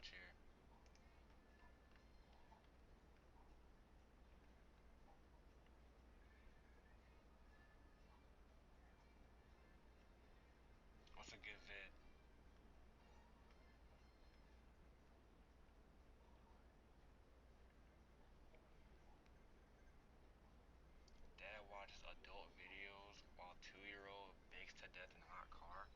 watch here. What's a good vid? Dad watches adult videos while 2-year-old bakes to death in hot car.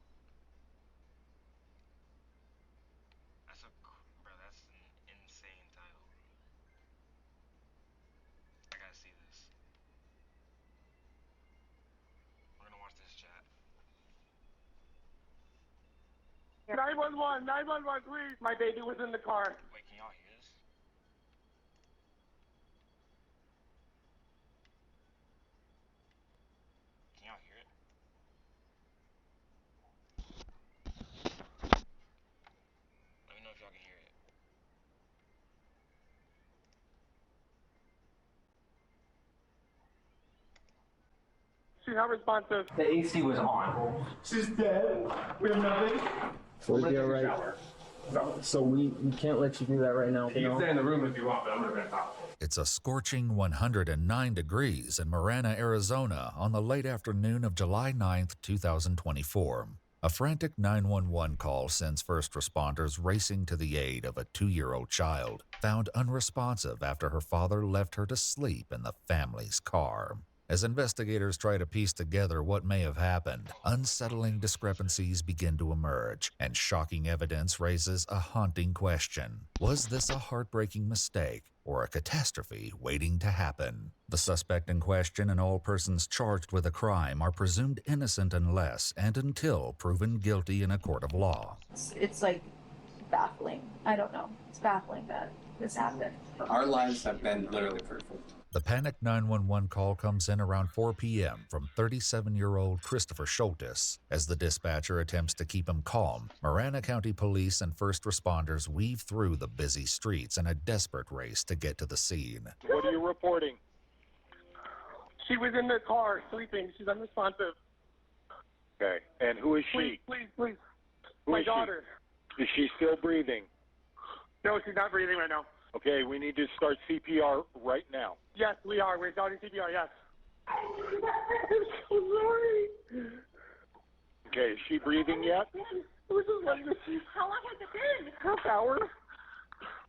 That's an insane title. I gotta see this. We're gonna watch this, chat. 911, 911, please. My baby was in the car. Wait, can y'all hear this? Can y'all hear it? Let me know if y'all can hear it. She's not responsive. The AC was on. She's dead. We have nothing. We'll be alright. So we can't let you do that right now. You can stay in the room if you want, but I'm not gonna talk. It's a scorching 109 degrees in Marana, Arizona on the late afternoon of July 9th, 2024. A frantic 911 call sends first responders racing to the aid of a 2-year-old child, found unresponsive after her father left her to sleep in the family's car. As investigators try to piece together what may have happened, unsettling discrepancies begin to emerge, and shocking evidence raises a haunting question. Was this a heartbreaking mistake or a catastrophe waiting to happen? The suspect in question and all persons charged with a crime are presumed innocent unless and until proven guilty in a court of law. It's like baffling. I don't know. It's baffling that this happened. Our lives have been literally perfect. The panicked 911 call comes in around 4 p.m. from 37-year-old Christopher Schultes. As the dispatcher attempts to keep him calm, Marana County Police and first responders weave through the busy streets in a desperate race to get to the scene. What are you reporting? She was in the car sleeping. She's unresponsive. Okay. And who is she? Please. Who My is daughter. She? Is she still breathing? No, she's not breathing right now. Okay, we need to start CPR right now. Yes, we are. We're starting CPR, yes. I'm so sorry. Okay, is she breathing yet? It was just like this. How long has it been? Half hour.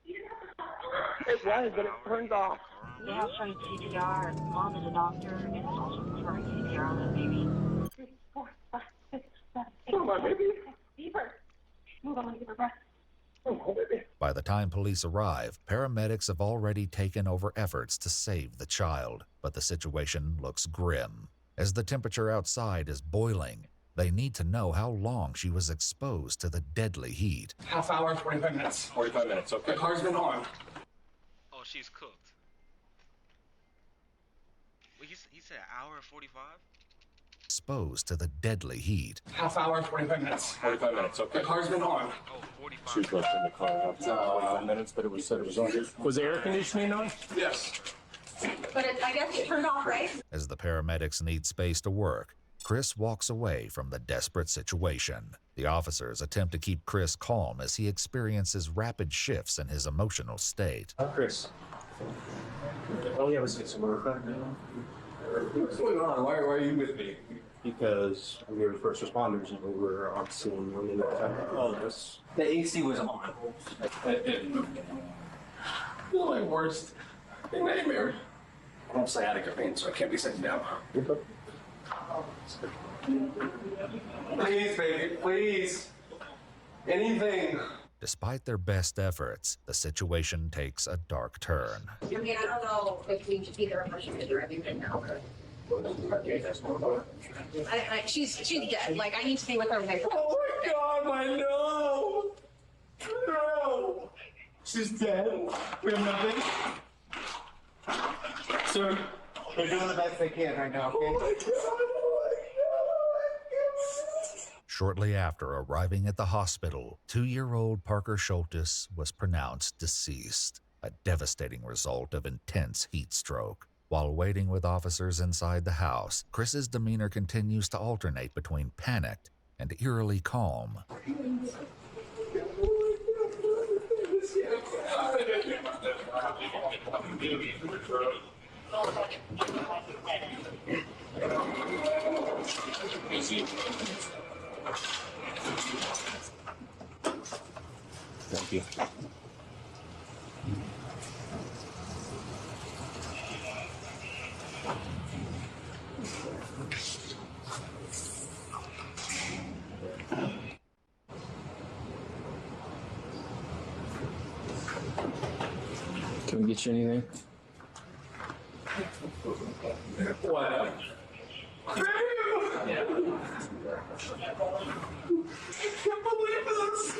It was, but it turned off. We have started CPR. Mom is a doctor and is also performing CPR on the baby. 3, 4, 5, 6, 7, 8. Come on, baby. Deeper. Move on, give her breath. By the time police arrive, paramedics have already taken over efforts to save the child, but the situation looks grim. As the temperature outside is boiling, they need to know how long she was exposed to the deadly heat. Half hour, 45 minutes. 45 minutes, okay. The car's been on. Oh, she's cooked. Wait, he said an hour and 45? Exposed to the deadly heat. Half hour, 45 minutes. 45 minutes, okay. The car's been on. Oh, 45. She was left in the car after 45 minutes, but it was said it was on. Was the air conditioning on? Yes. But I guess it turned off, right? As the paramedics need space to work, Chris walks away from the desperate situation. The officers attempt to keep Chris calm as he experiences rapid shifts in his emotional state. Chris. Oh, yeah, was it some work back now? What's going on? Why are you with me? Because we were first responders and we were on scene when they affected all of us. The AC was on. My worst nightmare. I have sciatica pain, so I can't be sitting down. Please, baby, please. Anything. Despite their best efforts, the situation takes a dark turn. I mean, I don't know if we should be there or everything now. She's dead. Like, I need to be with her. Oh my God, I know. No. She's dead. We have nothing. Sir, they're doing the best they can right now, okay? Oh my God. Shortly after arriving at the hospital, 2-year-old Parker Schultes was pronounced deceased, a devastating result of intense heat stroke. While waiting with officers inside the house, Chris's demeanor continues to alternate between panicked and eerily calm. Thank you. Can we get you anything? What? Yeah. I can't believe this.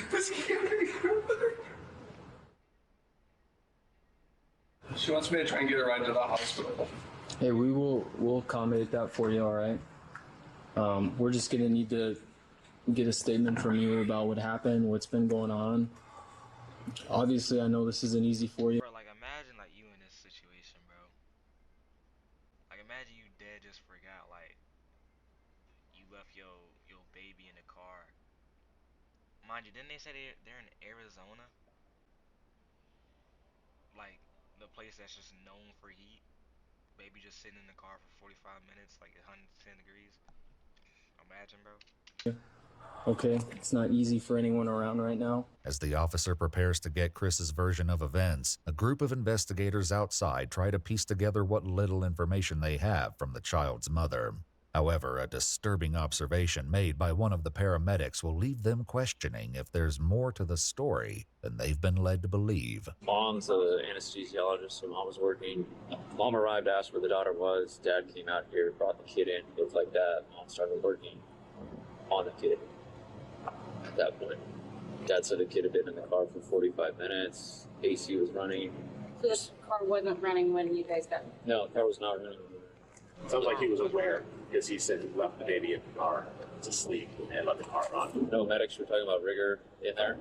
This can't be happening. She wants me to try and get her right to the hospital. Hey, we'll accommodate that for you, all right? We're just gonna need to get a statement from you about what happened, what's been going on. Obviously, I know this isn't easy for you. Bro, like imagine like you in this situation, bro. Like imagine you dead just forgot like you left your baby in the car. Mind you, didn't they say they're in Arizona? Like the place that's just known for heat. Baby just sitting in the car for 45 minutes, like 110 degrees. Imagine, bro. Okay, it's not easy for anyone around right now. As the officer prepares to get Chris's version of events, a group of investigators outside try to piece together what little information they have from the child's mother. However, a disturbing observation made by one of the paramedics will leave them questioning if there's more to the story than they've been led to believe. Mom's an anesthesiologist, so mom was working. Mom arrived, asked where the daughter was. Dad came out here, brought the kid in. It was like that. Mom started working on the kid at that point. Dad said the kid had been in the car for 45 minutes. AC was running. So this car wasn't running when you guys got... No, the car was not running. Sounds like he was aware because he said he left the baby in the car to sleep and let the car run. No medics were talking about rigor in there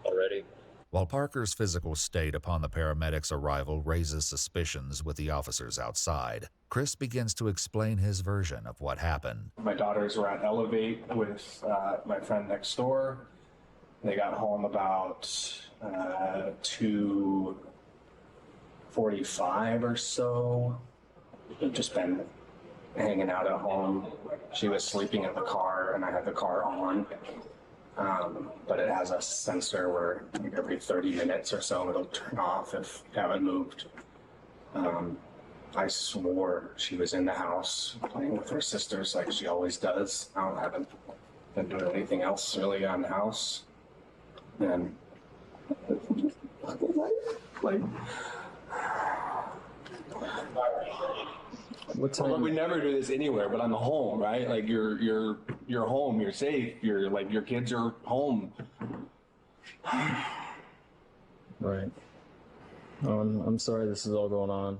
already. While Parker's physical state upon the paramedics' arrival raises suspicions with the officers outside, Chris begins to explain his version of what happened. My daughters were at Elevate with my friend next door. They got home about 2:45 or so. We've just been hanging out at home. She was sleeping in the car, and I had the car on. But it has a sensor where every 30 minutes or so it'll turn off if you haven't moved. I swore she was in the house playing with her sisters like she always does. I haven't been doing anything else really on the house. And like What time? well, we never do this anywhere, but I'm home, right? Like you're home, you're safe, you're like your kids are home. Right. I'm sorry this is all going on.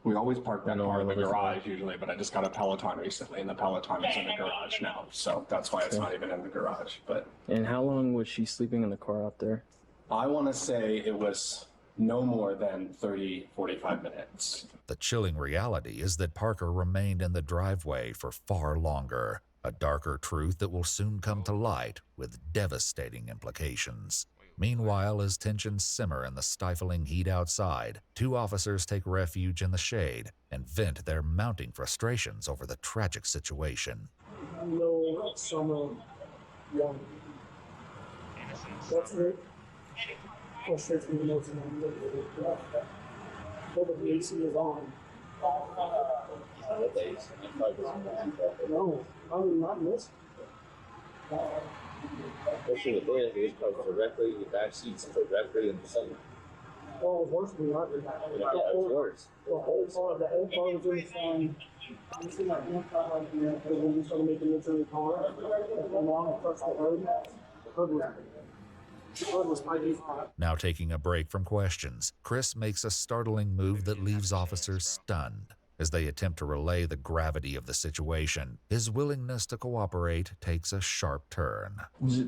We always park that car in the garage usually, but I just got a Peloton recently, and the Peloton is in the garage now, so that's why it's not even in the garage. But And how long was she sleeping in the car out there? I want to say it was no more than 30, 45 minutes. The chilling reality is that Parker remained in the driveway for far longer, a darker truth that will soon come to light with devastating implications. Meanwhile, as tensions simmer in the stifling heat outside, two officers take refuge in the shade and vent their mounting frustrations over the tragic situation. No summer one. That's it. Frustrates me the most. But the AC is on. No, I would not miss. Especially the day that he was directly, the back seats directly in the sun. Well, it was worse than that. Yeah, that was worse. The whole car was in the sun. You see that one car right here, and when we started making it to the car, along across the road, the hood was piping hot. Now taking a break from questions, Chris makes a startling move that leaves officers stunned. As they attempt to relay the gravity of the situation, his willingness to cooperate takes a sharp turn.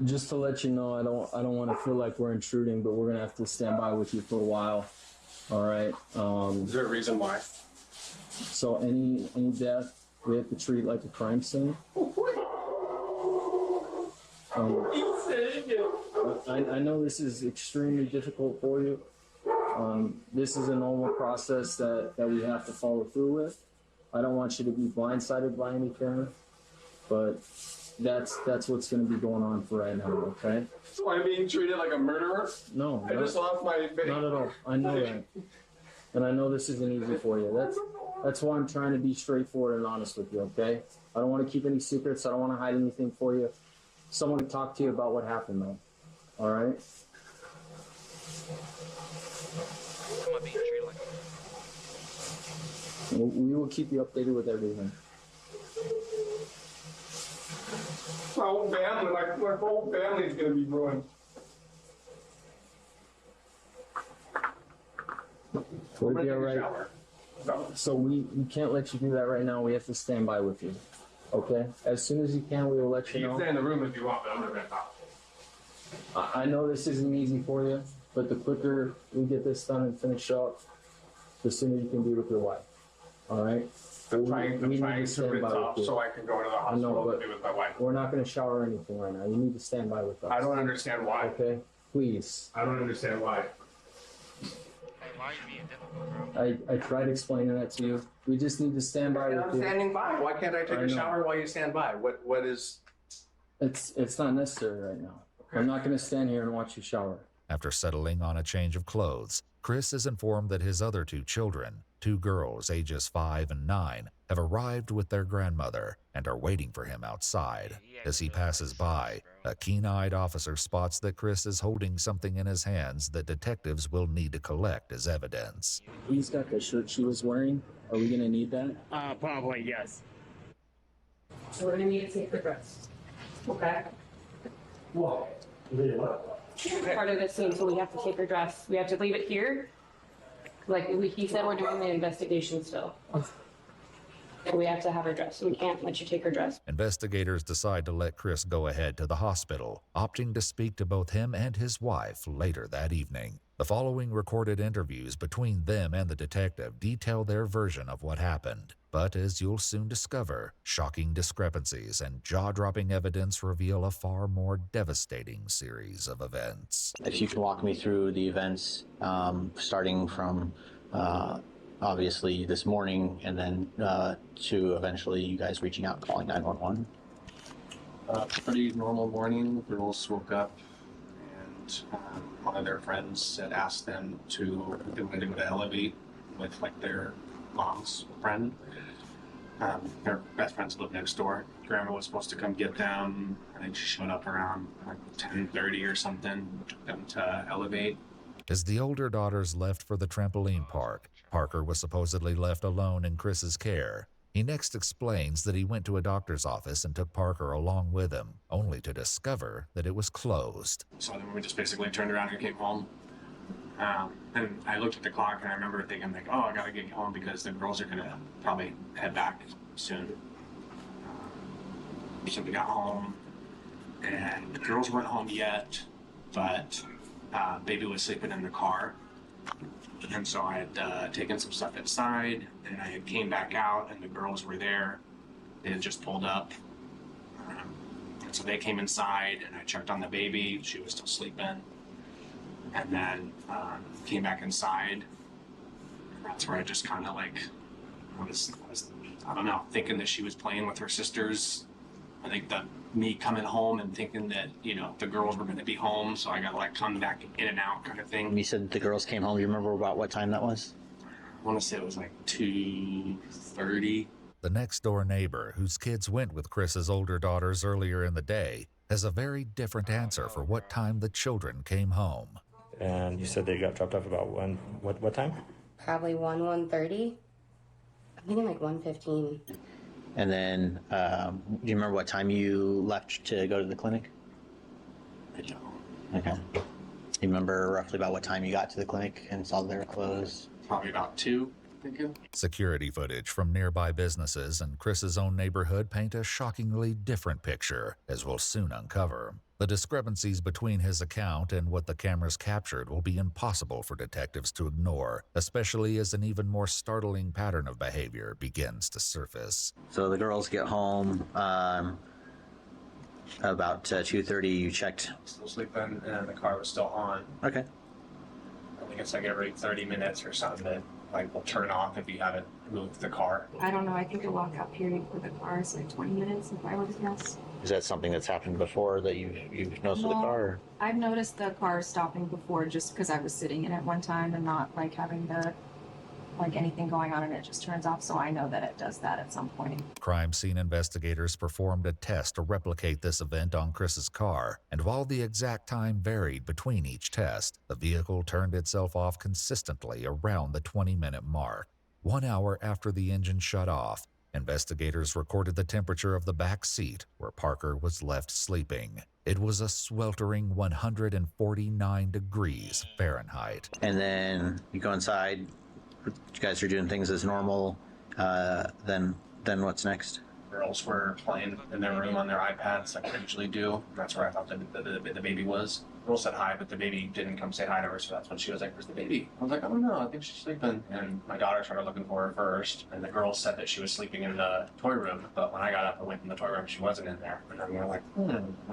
Just to let you know, I don't want to feel like we're intruding, but we're gonna have to stand by with you for a while. All right. Is there a reason why? So any death we have to treat like a crime scene. You said it. I know this is extremely difficult for you. This is a normal process that we have to follow through with. I don't want you to be blindsided by anything, but that's what's going to be going on for right now, okay? So I'm being treated like a murderer? No. I just lost my baby. Not at all. I know that. And I know this isn't easy for you. That's why I'm trying to be straightforward and honest with you, okay? I don't want to keep any secrets. I don't want to hide anything for you. Someone to talk to you about what happened, though. All right? Am I being treated like We will keep you updated with everything. My whole family, my whole family is gonna be ruined. Would it be all right? So we can't let you do that right now. We have to stand by with you. Okay? As soon as you can, we will let you You know. can stay in the room if you want, but I'm not gonna talk. I know this isn't easy for you, but the quicker we get this done and finish up, the sooner you can be with your wife. All right? I'm We trying need to stand rinse by off with you. so I can go to the I know, hospital but to be with my wife. we're not going to shower or anything right now. You need to stand by with us. I don't understand why. Okay? Please. I don't understand why. Hey, why are you being difficult, bro? I tried explaining that to you. We just need to stand by with I'm you. standing by. Why can't I take I a know. shower while you stand by? What is? It's not necessary right now. I'm not going to stand here and watch you shower. After settling on a change of clothes, Chris is informed that his other two children, two girls ages 5 and 9, have arrived with their grandmother and are waiting for him outside. As he passes by, a keen-eyed officer spots that Chris is holding something in his hands that detectives will need to collect as evidence. He's got the shirt she was wearing. Are we going to need that? Probably, yes. So we're gonna need to take the dress. Okay? Whoa. Part of this scene, so we have to take her dress. We have to leave it here. Like he said, we're doing the investigation still. We have to have her dress. We can't let you take her dress. Investigators decide to let Chris go ahead to the hospital, opting to speak to both him and his wife later that evening. The following recorded interviews between them and the detective detail their version of what happened. But as you'll soon discover, shocking discrepancies and jaw-dropping evidence reveal a far more devastating series of events. If you can walk me through the events, starting from obviously this morning and then to eventually you guys reaching out and calling 911. Pretty normal morning. Girls woke up and one of their friends had asked them to go to Elevate with like their mom's friend. Their best friends live next door. Grandma was supposed to come get them. I think she showed up around like 10:30 or something. Took them to Elevate. As the older daughters left for the trampoline park, Parker was supposedly left alone in Chris's care. He next explains that he went to a doctor's office and took Parker along with him, only to discover that it was closed. So then we just basically turned around and came home. And I looked at the clock and I remember thinking like, oh, I gotta get home because the girls are gonna probably head back soon. So we got home and the girls weren't home yet, but baby was sleeping in the car. And so I had taken some stuff inside and I came back out and the girls were there. They had just pulled up. And so they came inside and I checked on the baby. She was still sleeping. And then came back inside. And that's where I just kind of like was, I don't know, thinking that she was playing with her sisters. I think that me coming home and thinking that, you know, the girls were going to be home, so I got to like come back in and out kind of thing. You said the girls came home. You remember about what time that was? I want to say it was like 2:30. The next-door neighbor, whose kids went with Chris's older daughters earlier in the day, has a very different answer for what time the children came home. And you said they got dropped off about what time? Probably 1:30. I'm thinking like 1:15. And then, do you remember what time you left to go to the clinic? I don't. Okay. You remember roughly about what time you got to the clinic and saw their clothes? Probably about 2, I think. Security footage from nearby businesses and Chris's own neighborhood paint a shockingly different picture, as we'll soon uncover. The discrepancies between his account and what the cameras captured will be impossible for detectives to ignore, especially as an even more startling pattern of behavior begins to surface. So the girls get home. About 2:30, you checked. Still sleeping, and the car was still on. Okay. I think it's like every 30 minutes or something that like will turn off if you haven't moved the car. I don't know. I think the lockout period for the car is like 20 minutes, if I were to guess. Is that something that's happened before that you've noticed with the car? Or? I've noticed the car stopping before just because I was sitting in it one time and not like having the like anything going on and it just turns off. So I know that it does that at some point. Crime scene investigators performed a test to replicate this event on Chris's car, and while the exact time varied between each test, the vehicle turned itself off consistently around the 20-minute mark. 1 hour after the engine shut off, investigators recorded the temperature of the back seat where Parker was left sleeping. It was a sweltering 149 degrees Fahrenheit. And then you go inside. You guys are doing things as normal. Then what's next? Girls were playing in their room on their iPads like they usually do. That's where I thought the baby was. Girl said hi, but the baby didn't come say hi to her, so that's when she was like, "Where's the baby?" I was like, "I don't know, I think she's sleeping." And my daughter started looking for her first, and the girl said that she was sleeping in the toy room, but when I got up and went in the toy room, she wasn't in there. And then we were like, And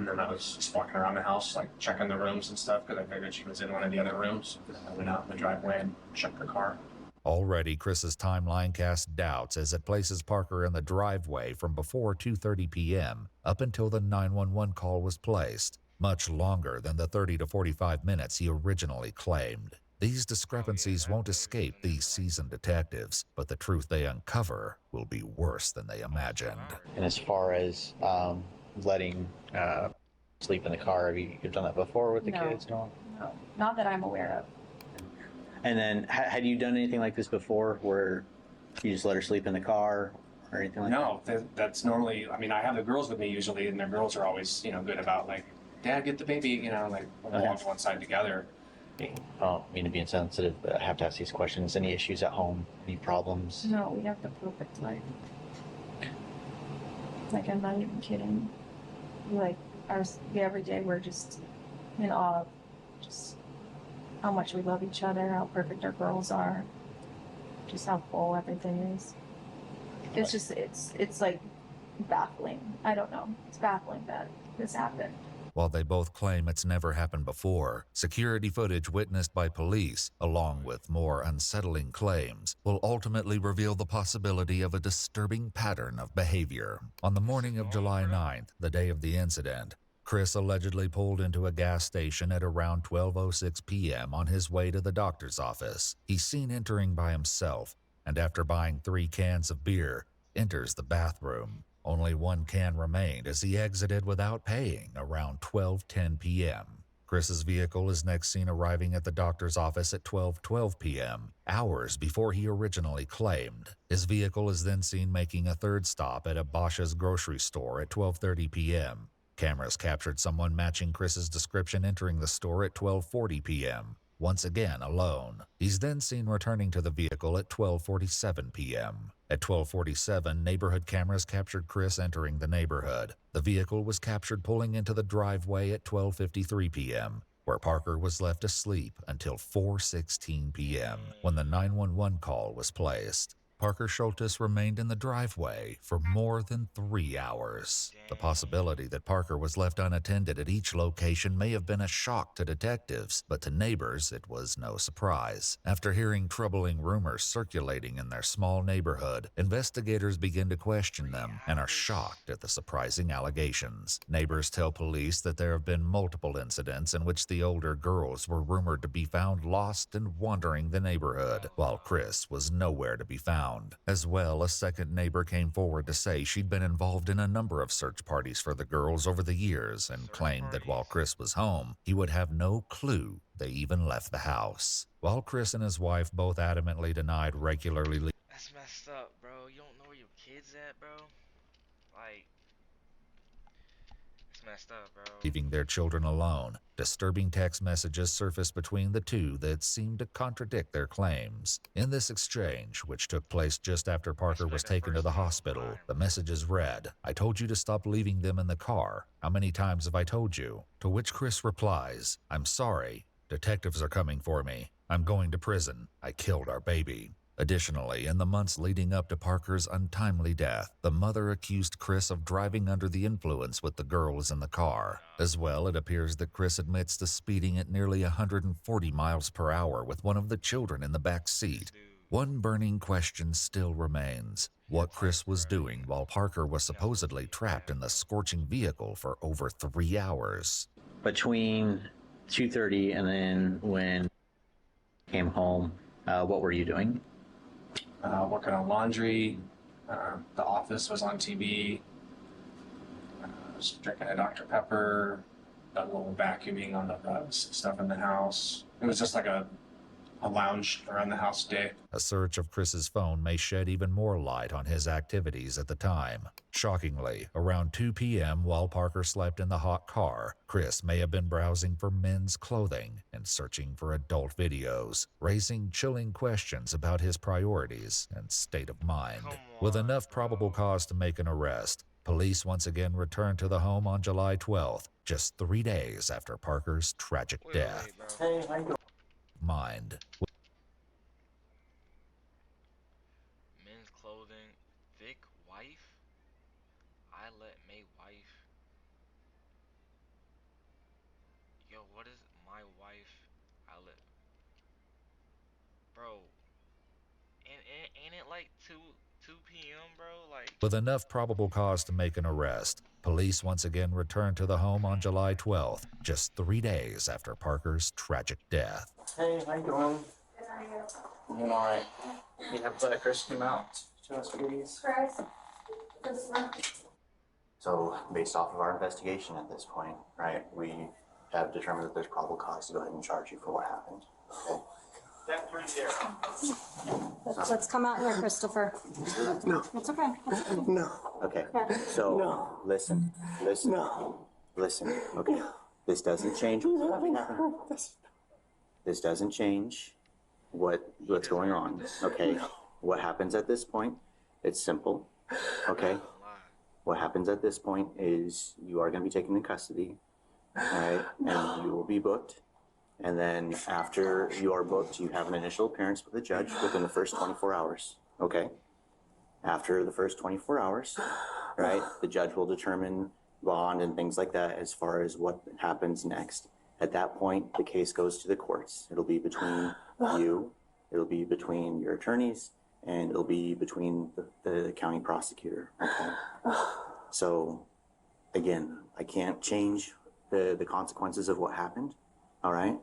then I was just walking around the house, like checking the rooms and stuff, because I figured she was in one of the other rooms. And I went out in the driveway and checked her car. Already, Chris's timeline casts doubts as it places Parker in the driveway from before 2:30 p.m. up until the 911 call was placed, much longer than the 30 to 45 minutes he originally claimed. These discrepancies won't escape these seasoned detectives, but the truth they uncover will be worse than they imagined. And as far as letting sleep in the car, have you done that before with the kids? No, not that I'm aware of. And then, had you done anything like this before, where you just let her sleep in the car or anything like that? No, that's normally. I mean, I have the girls with me usually, and the girls are always, good about like, "Dad, get the baby," like we'll walk to one side together. I don't mean to be insensitive, but I have to ask these questions. Any issues at home? Any problems? No, we have the perfect life. Like, I'm not even kidding. Like, every day we're just in awe of just how much we love each other, how perfect our girls are, just how full everything is. It's just, it's like baffling. I don't know. It's baffling that this happened. While they both claim it's never happened before, security footage witnessed by police, along with more unsettling claims, will ultimately reveal the possibility of a disturbing pattern of behavior. On the morning of July 9th, the day of the incident, Chris allegedly pulled into a gas station at around 12:06 p.m. on his way to the doctor's office. He's seen entering by himself, and after buying 3 cans of beer, enters the bathroom. Only 1 can remained as he exited without paying around 12:10 p.m. Chris's vehicle is next seen arriving at the doctor's office at 12:12 p.m., hours before he originally claimed. His vehicle is then seen making a third stop at a Bosch's grocery store at 12:30 p.m. Cameras captured someone matching Chris's description entering the store at 12:40 p.m., once again alone. He's then seen returning to the vehicle at 12:47 p.m. At 12:47, neighborhood cameras captured Chris entering the neighborhood. The vehicle was captured pulling into the driveway at 12:53 p.m., where Parker was left asleep until 4:16 p.m., when the 911 call was placed. Parker Schultes remained in the driveway for more than 3 hours. The possibility that Parker was left unattended at each location may have been a shock to detectives, but to neighbors it was no surprise. After hearing troubling rumors circulating in their small neighborhood, investigators begin to question them and are shocked at the surprising allegations. Neighbors tell police that there have been multiple incidents in which the older girls were rumored to be found lost and wandering the neighborhood, while Chris was nowhere to be found. As well, a second neighbor came forward to say she'd been involved in a number of search parties for the girls over the years and claimed that while Chris was home, he would have no clue they even left the house. While Chris and his wife both adamantly denied regularly leaving. That's messed up, bro. You don't know where your kid's at, bro? Like, it's messed up, bro. Leaving their children alone, disturbing text messages surfaced between the two that seemed to contradict their claims. In this exchange, which took place just after Parker was taken to the hospital, the messages read, "I told you to stop leaving them in the car. How many times have I told you?" To which Chris replies, "I'm sorry. Detectives are coming for me. I'm going to prison. I killed our baby." Additionally, in the months leading up to Parker's untimely death, the mother accused Chris of driving under the influence with the girls in the car. As well, it appears that Chris admits to speeding at nearly 140 miles per hour with one of the children in the back seat. One burning question still remains: what Chris was doing while Parker was supposedly trapped in the scorching vehicle for over 3 hours. Between 2:30 and then when I came home, what were you doing? Working on laundry. The Office was on TV. Was drinking a Dr. Pepper. Done a little vacuuming on the stuff in the house. It was just like a lounge around the house day. A search of Chris's phone may shed even more light on his activities at the time. Shockingly, around 2 p.m. while Parker slept in the hot car, Chris may have been browsing for men's clothing and searching for adult videos, raising chilling questions about his priorities and state of mind. With enough probable cause to make an arrest, police once again returned to the home on July 12th, just 3 days after Parker's tragic death. Hey, how you doing? Mind. Men's clothing, Vic wife, I let May wife. Yo, what is my wife? I let. Bro, ain't it like 2 p.m., bro? Like. With enough probable cause to make an arrest, police once again returned to the home on July 12th, just 3 days after Parker's tragic death. Hey, how you doing? Doing all right. You have Chris come out to us, please. So, based off of our investigation at this point, right, we have determined that there's probable cause to go ahead and charge you for what happened. Okay. Let's come out here, Christopher. No. It's okay. No. Okay. So, No. listen. No. Listen. Okay. This doesn't change what's happening. This doesn't change what's going on. Okay. What happens at this point? It's simple. Okay. What happens at this point is you are going to be taken into custody, all right, and you will be booked. And then after you are booked, you have an initial appearance with the judge within the first 24 hours, okay? After the first 24 hours, right, the judge will determine bond and things like that as far as what happens next. At that point, the case goes to the courts. It'll be between you, it'll be between your attorneys, and it'll be between the county prosecutor, okay? So, again, I can't change the consequences of what happened, all right?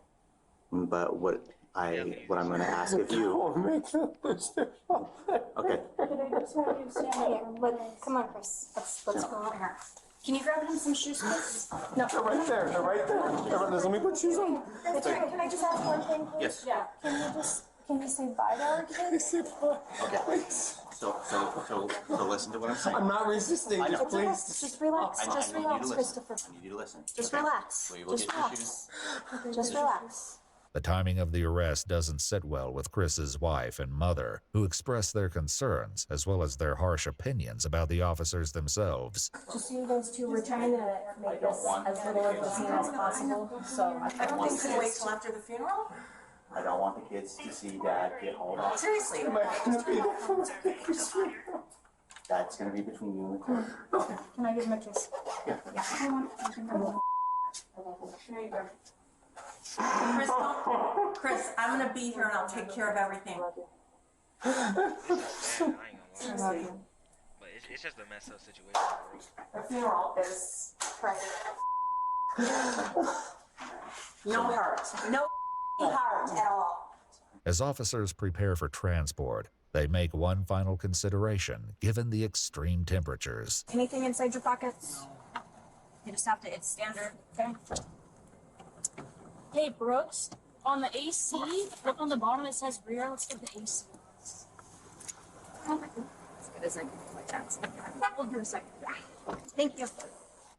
But what I'm going to ask of you. Okay. Come on, Chris. Let's go over here. Can you grab him some shoes, please? No. They're right there. They're right there. Let me put shoes on. Can I just ask one thing, please? Yes. Yeah. Can you say bye to our kids? Okay. So listen to what I'm saying. I'm not resisting. I know. Please. Just relax. I Just need you to relax, listen. Christopher. I need you to listen. Just Okay. relax. We will Just get your shoes. relax. Just relax. The timing of the arrest doesn't sit well with Chris's wife and mother, who express their concerns as well as their harsh opinions about the officers themselves. Just so you guys two, we're trying to make this as little of a scene as possible. So I don't think we can wait till after the funeral. I don't want the kids to see Dad get hauled off. Seriously. That's going to be between you and the court. Can I give him a kiss? Yeah. There you go. Chris, I'm gonna be here and I'll take care of everything. I ain't gonna lie. But it's just a messed up situation, bro. The funeral is private. No heart. No heart at all. As officers prepare for transport, they make one final consideration given the extreme temperatures. Anything inside your pockets? You just have to, it's standard, okay? Hey, Brooks, on the AC, look on the bottom, it says rear. Let's get the AC. We'll do a second. Thank you.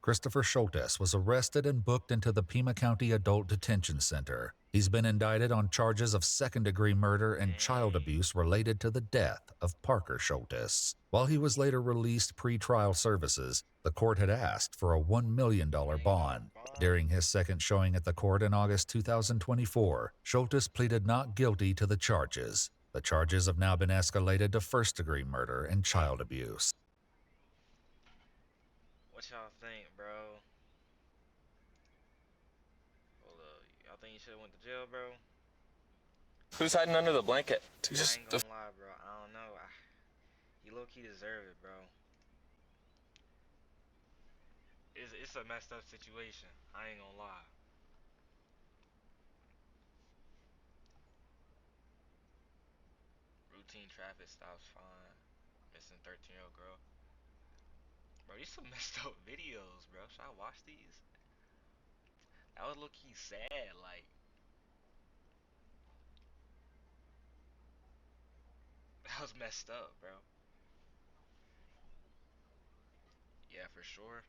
Christopher Schultes was arrested and booked into the Pima County Adult Detention Center. He's been indicted on charges of second-degree murder and child abuse related to the death of Parker Schultes. While he was later released pre-trial services, the court had asked for a $1 million bond. During his second showing at the court in August 2024, Schultes pleaded not guilty to the charges. The charges have now been escalated to first-degree murder and child abuse. What y'all think, bro? Hold up. Y'all think you should have went to jail, bro? Who's hiding under the blanket? I ain't gonna lie, bro. I don't know. He low-key deserve it, bro. It's a messed up situation. I ain't gonna lie. Routine traffic stops fine. Missing 13-year-old girl. Bro, these some messed up videos, bro. Should I watch these? That was low-key sad, like. That was messed up, bro. Yeah, for sure.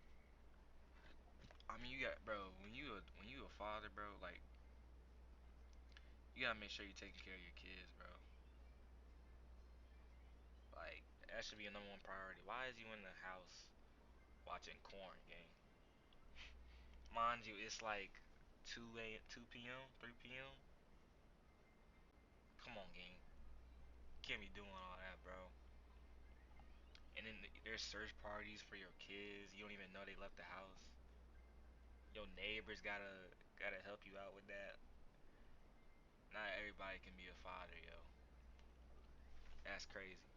I mean, you got, bro, when you a father, bro, like, you gotta make sure you're taking care of your kids, bro. Like, that should be a number one priority. Why is you in the house watching corn, gang? Mind you, it's like 2 p.m., 3 p.m. Come on, gang. Can't be doing all that, bro. And then there's search parties for your kids. You don't even know they left the house. Your neighbors gotta help you out with that. Not everybody can be a father, yo. That's crazy.